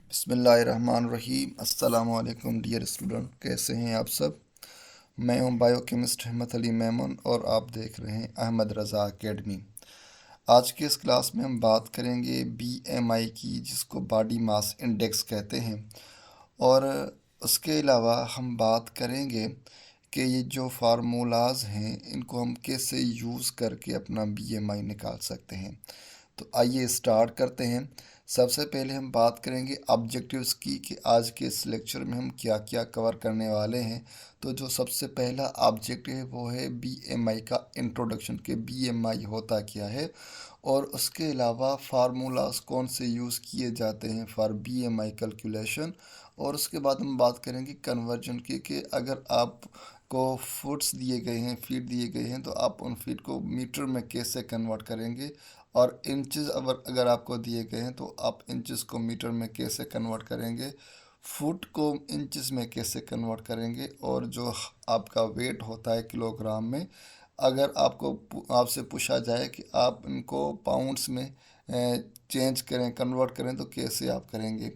बिस्मिल्लाहिर्रहमानिर्रहीम। अस्सलाम वालेकुम डियर स्टूडेंट, कैसे हैं आप सब। मैं हूं बायोकेमिस्ट अहमद अली मेमन और आप देख रहे हैं अहमद रज़ा एकेडमी। आज के इस क्लास में हम बात करेंगे बीएमआई की, जिसको बॉडी मास इंडेक्स कहते हैं। और उसके अलावा हम बात करेंगे कि ये जो फार्मूलाज हैं इनको हम कैसे यूज़ करके अपना बीएमआई निकाल सकते हैं। तो आइए स्टार्ट करते हैं। सबसे पहले हम बात करेंगे ऑब्जेक्टिव्स की, कि आज के इस लेक्चर में हम क्या क्या कवर करने वाले हैं। तो जो सबसे पहला ऑब्जेक्टिव है वो है बीएमआई का इंट्रोडक्शन, के बीएमआई होता क्या है, और उसके अलावा फार्मूलाज कौन से यूज़ किए जाते हैं फॉर बीएमआई कैलकुलेशन। और उसके बाद हम बात करेंगे कन्वर्जन की, कि अगर आप को फुट्स दिए गए हैं, फीट दिए गए हैं, तो आप उन फीट को मीटर में कैसे कन्वर्ट करेंगे। और इंचज़ अगर आपको दिए गए हैं तो आप इंचज़ को मीटर में कैसे कन्वर्ट करेंगे, फुट को इंचज़ में कैसे कन्वर्ट करेंगे, और जो आपका वेट होता है किलोग्राम में, अगर आपसे पूछा जाए कि आप इनको पाउंड्स में चेंज करें, कन्वर्ट करें, तो कैसे आप करेंगे।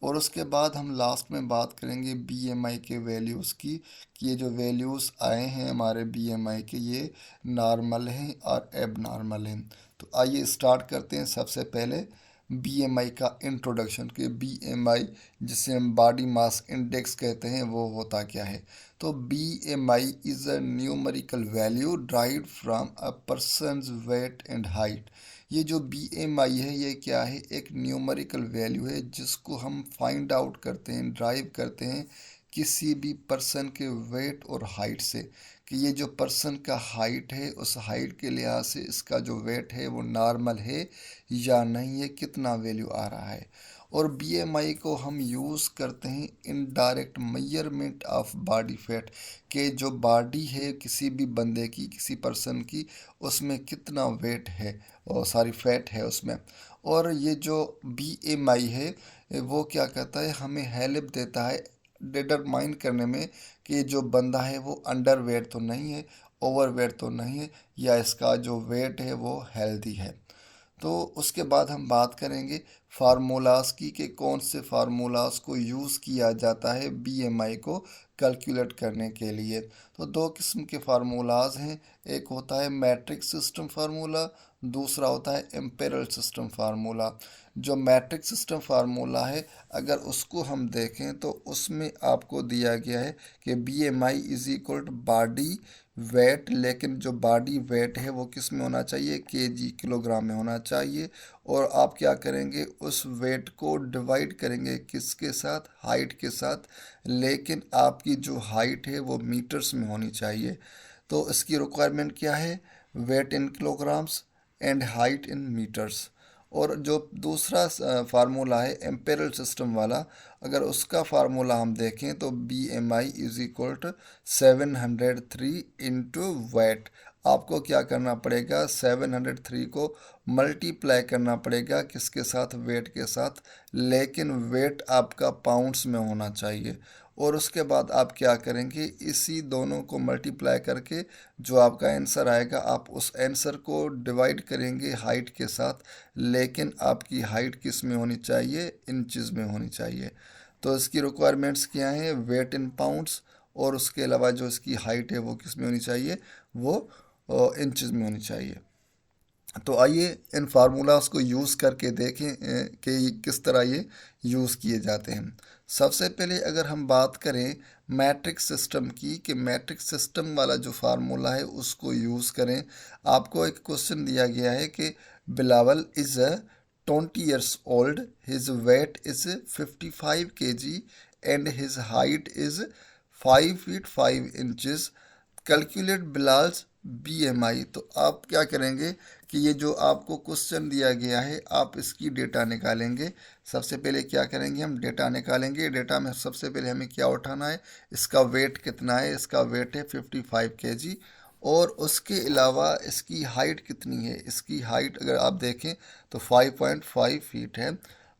और उसके बाद हम लास्ट में बात करेंगे बीएमआई के वैल्यूज़ की, कि ये जो वैल्यूज़ आए हैं हमारे बीएमआई के, ये नॉर्मल हैं और एब नॉर्मल हैं। तो आइए स्टार्ट करते हैं। सबसे पहले बीएमआई का इंट्रोडक्शन, के बीएमआई जिसे हम बॉडी मास इंडेक्स कहते हैं वो होता क्या है। तो BMI is a numerical value derived from a person's weight and height. ये जो बीएमआई है ये क्या है, एक न्यूमेरिकल वैल्यू है जिसको हम फाइंड आउट करते हैं, ड्राइव करते हैं किसी भी पर्सन के वेट और हाइट से, कि ये जो पर्सन का हाइट है उस हाइट के लिहाज से इसका जो वेट है वो नॉर्मल है या नहीं है, कितना वैल्यू आ रहा है। और बीएमआई को हम यूज़ करते हैं indirect measurement of body fat, के जो बॉडी है किसी भी बंदे की, किसी पर्सन की, उसमें कितना वेट है और सारी फैट है उसमें। और ये जो बीएमआई है वो क्या कहता है, हमें हेल्प देता है डिटरमाइन करने में कि जो बंदा है वो अंडर वेट तो नहीं है, ओवर वेट तो नहीं है, या इसका जो वेट है वो हेल्दी है। तो उसके बाद हम बात करेंगे फार्मूलाज की, कि कौन से फार्मूलाज को यूज़ किया जाता है बीएमआई को कैलकुलेट करने के लिए। तो दो किस्म के फार्मूलाज हैं, एक होता है मैट्रिक्स सिस्टम फार्मूला, दूसरा होता है एम्पेरल सिस्टम फार्मूला। जो मैट्रिक्स सिस्टम फार्मूला है, अगर उसको हम देखें तो उसमें आपको दिया गया है कि BMI is equal to body weight, लेकिन जो बॉडी वेट है वो किस में होना चाहिए, केजी किलोग्राम में होना चाहिए। और आप क्या करेंगे, उस वेट को डिवाइड करेंगे किसके साथ, हाइट के साथ, लेकिन आपकी जो हाइट है वो मीटर्स में होनी चाहिए। तो इसकी रिक्वायरमेंट क्या है, weight in kilograms and height in metres. और जो दूसरा फार्मूला है एम्पेरल सिस्टम वाला, अगर उसका फार्मूला हम देखें तो B M I is equal to 703 into weight. आपको क्या करना पड़ेगा, 703 को मल्टीप्लाई करना पड़ेगा किसके साथ, वेट के साथ, लेकिन वेट आपका पाउंड्स में होना चाहिए। और उसके बाद आप क्या करेंगे, इसी दोनों को मल्टीप्लाई करके जो आपका आंसर आएगा, आप उस आंसर को डिवाइड करेंगे हाइट के साथ, लेकिन आपकी हाइट किस में होनी चाहिए, इंचज़ में होनी चाहिए। तो इसकी रिक्वायरमेंट्स क्या हैं, वेट इन पाउंड्स, और उसके अलावा जो इसकी हाइट है वो किस में होनी चाहिए, वो इंचज़ में होनी चाहिए। तो आइए इन फार्मूलाज को यूज़ करके देखें कि किस तरह ये यूज़ किए जाते हैं। सबसे पहले अगर हम बात करें मैट्रिक्स सिस्टम की, कि मैट्रिक्स सिस्टम वाला जो फार्मूला है उसको यूज़ करें। आपको एक क्वेश्चन दिया गया है कि Bilawal is a 20 years old, his weight is 55 kg and his height is 5 feet 5 inches. Calculate Bilal's BMI. तो आप क्या करेंगे कि ये जो आपको क्वेश्चन दिया गया है आप इसकी डेटा निकालेंगे। सबसे पहले क्या करेंगे, हम डेटा निकालेंगे। डेटा में सबसे पहले हमें क्या उठाना है, इसका वेट कितना है, इसका वेट है 55 केजी। और उसके अलावा इसकी हाइट कितनी है, इसकी हाइट अगर आप देखें तो 5.5 फीट है।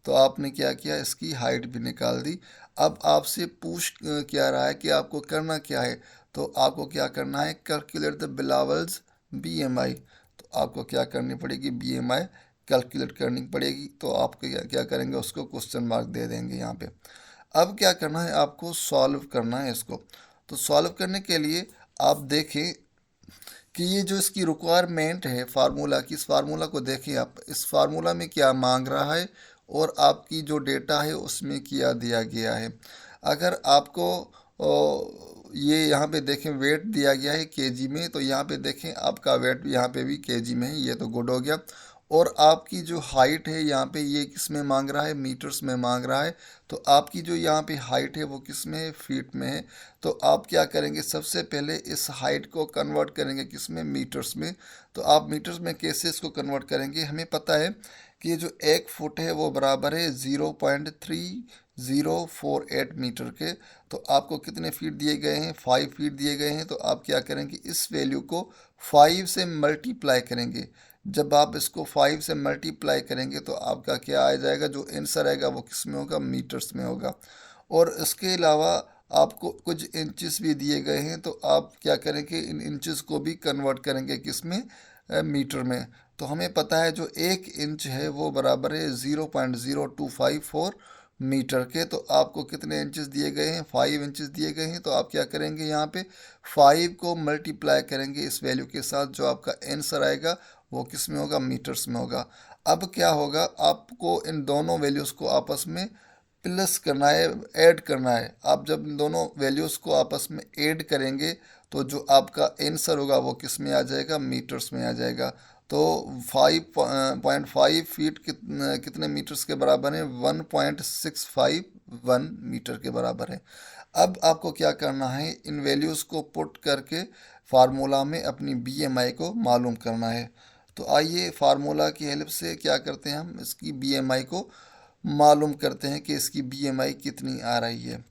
तो आपने क्या किया, इसकी हाइट भी निकाल दी। अब आपसे पूछ क्या रहा है कि आपको करना क्या है, तो आपको क्या करना है, कैलकुलेट द बिलावल्स बीएमआई। तो आपको क्या करनी पड़ेगी, बीएमआई कैलकुलेट करनी पड़ेगी। तो आप क्या क्या करेंगे, उसको क्वेश्चन मार्क दे देंगे यहाँ पे। अब क्या करना है, आपको सॉल्व करना है इसको। तो सॉल्व करने के लिए आप देखें कि ये जो इसकी रिक्वायरमेंट है फार्मूला की, इस फार्मूला को देखें आप, इस फार्मूला में क्या मांग रहा है और आपकी जो डेटा है उसमें क्या दिया गया है। अगर आपको ये यहाँ पे देखें वेट दिया गया है केजी में, तो यहाँ पे देखें आपका वेट यहाँ पे भी केजी में है, ये तो गुड हो गया। और आपकी जो हाइट है यहाँ पे, ये किस में मांग रहा है, मीटर्स में मांग रहा है। तो आपकी जो यहाँ पे हाइट है वो किस में है, फीट में है। तो आप क्या करेंगे, सबसे पहले इस हाइट को कन्वर्ट करेंगे किस में, मीटर्स में। तो आप मीटर्स में कैसे इसको कन्वर्ट करेंगे, हमें पता है कि ये जो 1 फुट है वो बराबर है 0.3048 मीटर के। तो आपको कितने फीट दिए गए हैं, 5 फीट दिए गए हैं। तो आप क्या करेंगे, इस वैल्यू को 5 से मल्टीप्लाई करेंगे। जब आप इसको 5 से मल्टीप्लाई करेंगे तो आपका क्या आ जाएगा, जो आंसर आएगा वो किस में होगा, मीटर्स में होगा। और इसके अलावा आपको कुछ इंचेस भी दिए गए हैं, तो आप क्या करेंगे, इन इंचेस को भी कन्वर्ट करेंगे किस में, मीटर में। तो हमें पता है जो 1 इंच है वो बराबर है 0.0254 मीटर के। तो आपको कितने इंचेस दिए गए हैं, 5 इंचेस दिए गए हैं। तो आप क्या करेंगे, यहाँ पे 5 को मल्टीप्लाई करेंगे इस वैल्यू के साथ, जो आपका आंसर आएगा वो किस में होगा, मीटर्स में होगा। अब क्या होगा, आपको इन दोनों वैल्यूज़ को आपस में प्लस करना है, ऐड करना है। आप जब इन दोनों वैल्यूज़ को आपस में ऐड करेंगे तो जो आपका आंसर होगा वो किस में आ जाएगा, मीटर्स में आ जाएगा। तो 5.5 फीट कितने कितने मीटर्स के बराबर है, 1.651 मीटर के बराबर है। अब आपको क्या करना है, इन वैल्यूज़ को पुट करके फार्मूला में अपनी बीएमआई को मालूम करना है। तो आइए फार्मूला की हेल्प से क्या करते हैं, हम इसकी बीएमआई को मालूम करते हैं कि इसकी बीएमआई कितनी आ रही है।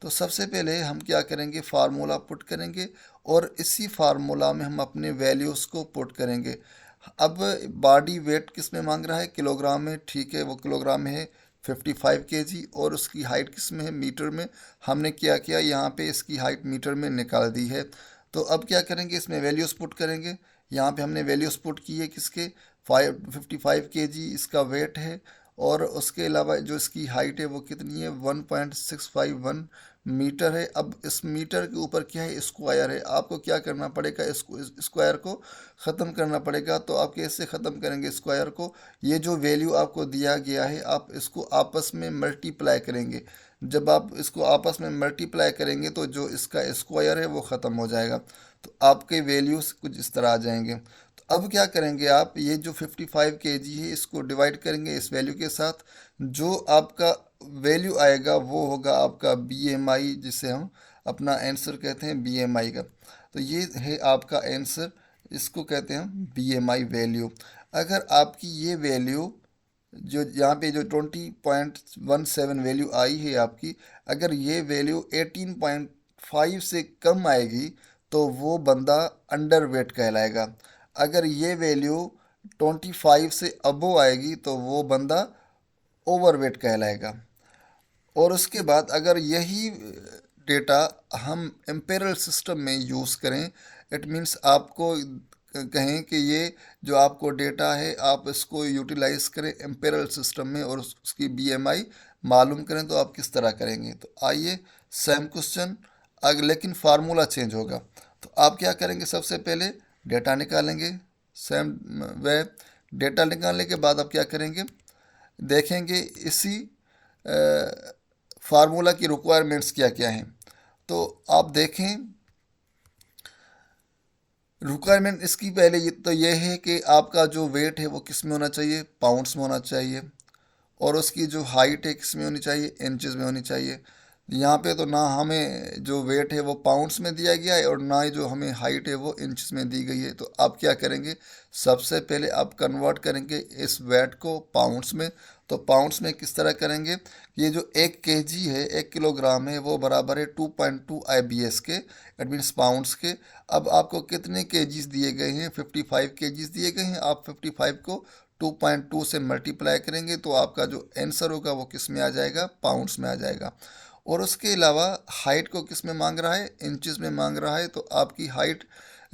तो सबसे पहले हम क्या करेंगे, फार्मूला पुट करेंगे और इसी फार्मूला में हम अपने वैल्यूज़ को पुट करेंगे। अब बॉडी वेट किस में मांग रहा है, किलोग्राम में, ठीक है, वो किलोग्राम में है 55 kg। और उसकी हाइट किस में है, मीटर में। हमने क्या किया, यहाँ पे इसकी हाइट मीटर में निकाल दी है। तो अब क्या करेंगे, इसमें वैल्यूज़ पुट करेंगे। यहाँ पे हमने वैल्यूज़ पुट की है किसके, 55 kg इसका वेट है। और उसके अलावा जो इसकी हाइट है वो कितनी है, 1.651 मीटर है। अब इस मीटर के ऊपर क्या है, स्क्वायर है। आपको क्या करना पड़ेगा, इसको स्क्वायर को ख़त्म करना पड़ेगा। तो आप कैसे ख़त्म करेंगे स्क्वायर को, ये जो वैल्यू आपको दिया गया है आप इसको आपस में मल्टीप्लाई करेंगे। जब आप इसको आपस में मल्टीप्लाई करेंगे तो जो इसका स्क्वायर है वो ख़त्म हो जाएगा। तो आपके वैल्यूज़ कुछ इस तरह आ जाएंगे। तो अब क्या करेंगे, आप ये जो 55 kg है इसको डिवाइड करेंगे इस वैल्यू के साथ। जो आपका वैल्यू आएगा वो होगा आपका बीएमआई, जिसे हम अपना आंसर कहते हैं बीएमआई का। तो ये है आपका आंसर, इसको कहते हैं हम बीएमआई वैल्यू। अगर आपकी ये वैल्यू जो यहाँ पे जो 20.17 वैल्यू आई है आपकी, अगर ये वैल्यू 18.5 से कम आएगी तो वो बंदा अंडर वेट कहलाएगा। अगर ये वैल्यू 25 से अबो आएगी तो वो बंदा ओवर वेट कहलाएगा। और उसके बाद अगर यही डेटा हम एम्पेरल सिस्टम में यूज़ करें, इट मीन्स आपको कहें कि ये जो आपको डेटा है आप इसको यूटिलाइज करें एम्पेरल सिस्टम में और उसकी बीएमआई मालूम करें, तो आप किस तरह करेंगे। तो आइए सेम क्वेश्चन, लेकिन फार्मूला चेंज होगा। तो आप क्या करेंगे, सबसे पहले डेटा निकालेंगे सेम वे। डेटा निकालने के बाद आप क्या करेंगे, देखेंगे इसी फार्मूला की रिक्वायरमेंट्स क्या क्या हैं। तो आप देखें रिक्वायरमेंट इसकी पहले ये है कि आपका जो वेट है वो किस में होना चाहिए, पाउंड्स में होना चाहिए। और उसकी जो हाइट है किस में होनी चाहिए, इंचेस में होनी चाहिए। यहाँ पे तो ना हमें जो वेट है वो पाउंड्स में दिया गया है और ना ही जो हमें हाइट है वो इंचेस में दी गई है। तो आप क्या करेंगे, सबसे पहले आप कन्वर्ट करेंगे इस वेट को पाउंड्स में। तो पाउंड्स में किस तरह करेंगे, ये जो 1 kg है, 1 किलोग्राम है, वो बराबर है 2.2 IBS के, इट मीन्स पाउंड्स के। अब आपको कितने केजीज दिए गए हैं, 55 केजीज दिए गए हैं। आप 55 को 2.2 से मल्टीप्लाई करेंगे तो आपका जो आंसर होगा वो किस में आ जाएगा, पाउंड्स में आ जाएगा। और उसके अलावा हाइट को किस में मांग रहा है, इंचेस में मांग रहा है। तो आपकी हाइट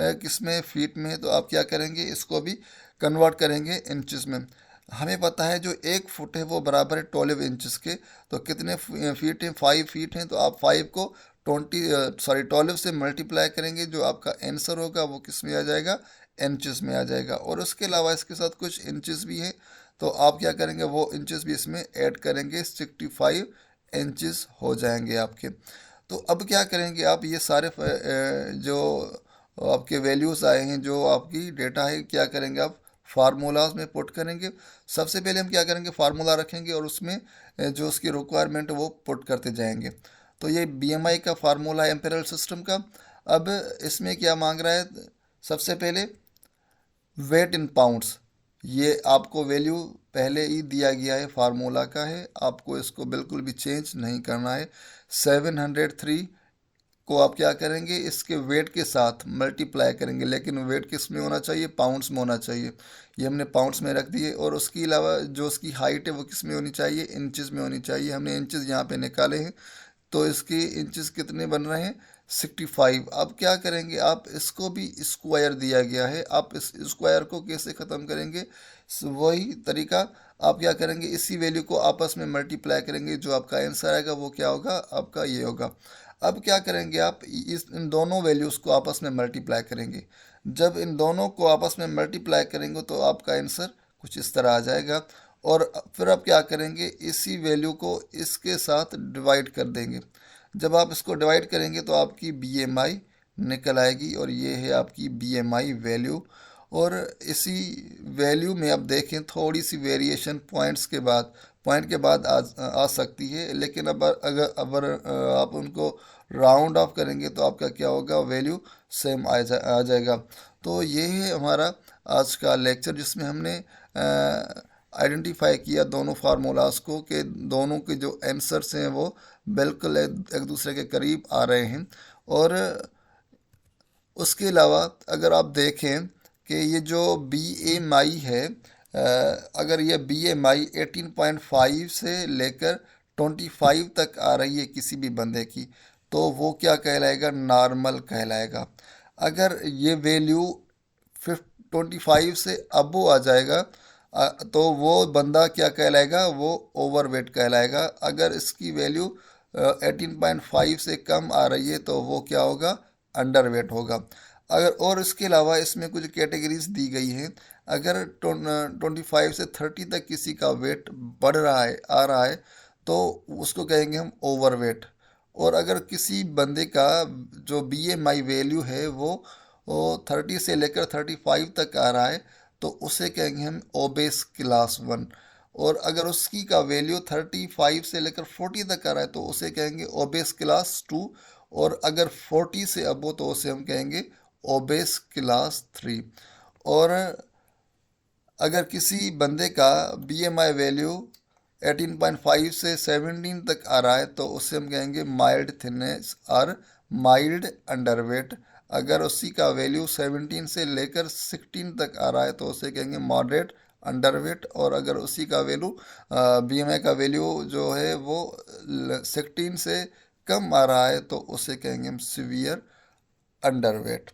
किस में, फीट में है। तो आप क्या करेंगे, इसको भी कन्वर्ट करेंगे इंचेस में। हमें पता है जो 1 फुट है वो बराबर है 12 इंचेस के। तो कितने फीट हैं? 5 फीट हैं। तो आप 5 को 12 से मल्टीप्लाई करेंगे, जो आपका आंसर होगा वो किस में आ जाएगा? इंचेस में आ जाएगा। और उसके अलावा इसके साथ कुछ इंचेस भी हैं, तो आप क्या करेंगे? वो इंचेस भी इसमें ऐड करेंगे, 65 इंचेस हो जाएंगे आपके। तो अब क्या करेंगे आप? ये सारे जो आपके वैल्यूज़ आए हैं, जो आपकी डेटा है, क्या करेंगे आप? फार्मूलाज में पुट करेंगे। सबसे पहले हम क्या करेंगे? फार्मूला रखेंगे और उसमें जो उसकी रिक्वायरमेंट है वो पुट करते जाएंगे। तो ये बीएमआई का फार्मूला है एम्पेरिकल सिस्टम का। अब इसमें क्या मांग रहा है? सबसे पहले वेट इन पाउंड्स। ये आपको वैल्यू पहले ही दिया गया है, फार्मूला का है, आपको इसको बिल्कुल भी चेंज नहीं करना है। 703 को आप क्या करेंगे? इसके वेट के साथ मल्टीप्लाई करेंगे, लेकिन वेट किस में होना चाहिए? पाउंड्स में होना चाहिए। ये हमने पाउंड्स में रख दिए। और उसके अलावा जो उसकी हाइट है वो किस में होनी चाहिए? इंचेस में होनी चाहिए। हमने इंचेस यहाँ पे निकाले हैं, तो इसके इंचेस कितने बन रहे हैं? 65। अब क्या करेंगे आप? इसको भी स्क्वायर दिया गया है, आप इस स्क्वायर को कैसे ख़त्म करेंगे? वही तरीका। आप क्या करेंगे? इसी वैल्यू को आपस में मल्टीप्लाई करेंगे, जो आपका आंसर आएगा वो क्या होगा? आपका ये होगा। अब क्या करेंगे आप? इन दोनों वैल्यूज़ को आपस में मल्टीप्लाई करेंगे। जब इन दोनों को आपस में मल्टीप्लाई करेंगे तो आपका आंसर कुछ इस तरह आ जाएगा। और फिर आप क्या करेंगे? इसी वैल्यू को इसके साथ डिवाइड कर देंगे। जब आप इसको डिवाइड करेंगे तो आपकी बीएमआई निकल आएगी, और ये है आपकी बीएमआई वैल्यू। और इसी वैल्यू में आप देखें, थोड़ी सी वेरिएशन पॉइंट के बाद आ सकती है, लेकिन अब अगर आप उनको राउंड ऑफ करेंगे तो आपका क्या होगा? वैल्यू सेम आ जाएगा। तो ये है हमारा आज का लेक्चर, जिसमें हमने आइडेंटिफाई किया दोनों फार्मूलाज को, कि दोनों के जो आंसर्स हैं वो बिल्कुल एक दूसरे के करीब आ रहे हैं। और उसके अलावा अगर आप देखें कि ये जो बी एम आई है, अगर ये बी एम आई 18.5 से लेकर 25 तक आ रही है किसी भी बंदे की, तो वो क्या कहलाएगा? नॉर्मल कहलाएगा। अगर ये वैल्यू 25 से अबो आ जाएगा, तो वो बंदा क्या कहलाएगा? वो ओवरवेट कहलाएगा। अगर इसकी वैल्यू 18.5 से कम आ रही है तो वो क्या होगा? अंडरवेट होगा। अगर और इसके अलावा इसमें कुछ कैटेगरीज दी गई हैं। अगर 25 से 30 तक किसी का वेट बढ़ रहा है, आ रहा है, तो उसको कहेंगे हम ओवरवेट। और अगर किसी बंदे का जो बीएमआई वैल्यू है वो 30 से लेकर 35 तक आ रहा है, तो उसे कहेंगे हम ओबेस क्लास 1। और अगर उसकी का वैल्यू 35 से लेकर 40 तक आ रहा है तो उसे कहेंगे ओबेस क्लास 2। और अगर 40 से अब हो तो उसे हम कहेंगे ओबेस क्लास 3। और अगर किसी बंदे का बीएमआई वैल्यू 18.5 से 17 तक आ रहा है तो उससे हम कहेंगे माइल्ड थिननेस और माइल्ड अंडरवेट। अगर उसी का वैल्यू 17 से लेकर 16 तक आ रहा है तो उसे कहेंगे मॉडरेट अंडरवेट। और अगर उसी का वैल्यू बीएमआई का वैल्यू जो है वो 16 से कम आ रहा है तो उसे कहेंगे हम सीवियर अंडरवेट।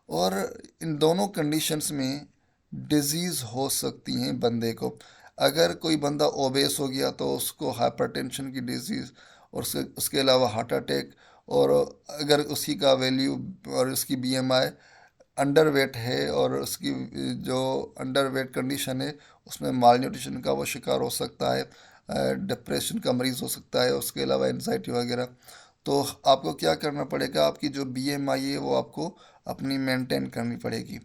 और इन दोनों कंडीशंस में डिजीज़ हो सकती हैं बंदे को। अगर कोई बंदा ओबेस हो गया तो उसको हाइपरटेंशन की डिजीज़, और उसके अलावा हार्ट अटैक। और अगर उसी का वैल्यू और उसकी बीएमआई अंडरवेट है और उसकी जो अंडरवेट कंडीशन है उसमें माल न्यूट्रिशन का वो शिकार हो सकता है, डिप्रेशन का मरीज़ हो सकता है, उसके अलावा एनजाइटी वगैरह। तो आपको क्या करना पड़ेगा? आपकी जो बीएमआई है वो आपको अपनी मेंटेन करनी पड़ेगी।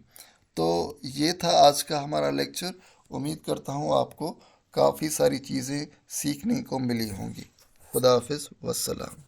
तो ये था आज का हमारा लेक्चर। उम्मीद करता हूँ आपको काफ़ी सारी चीज़ें सीखने को मिली होंगी। खुदा हाफिज़, वस्सलाम।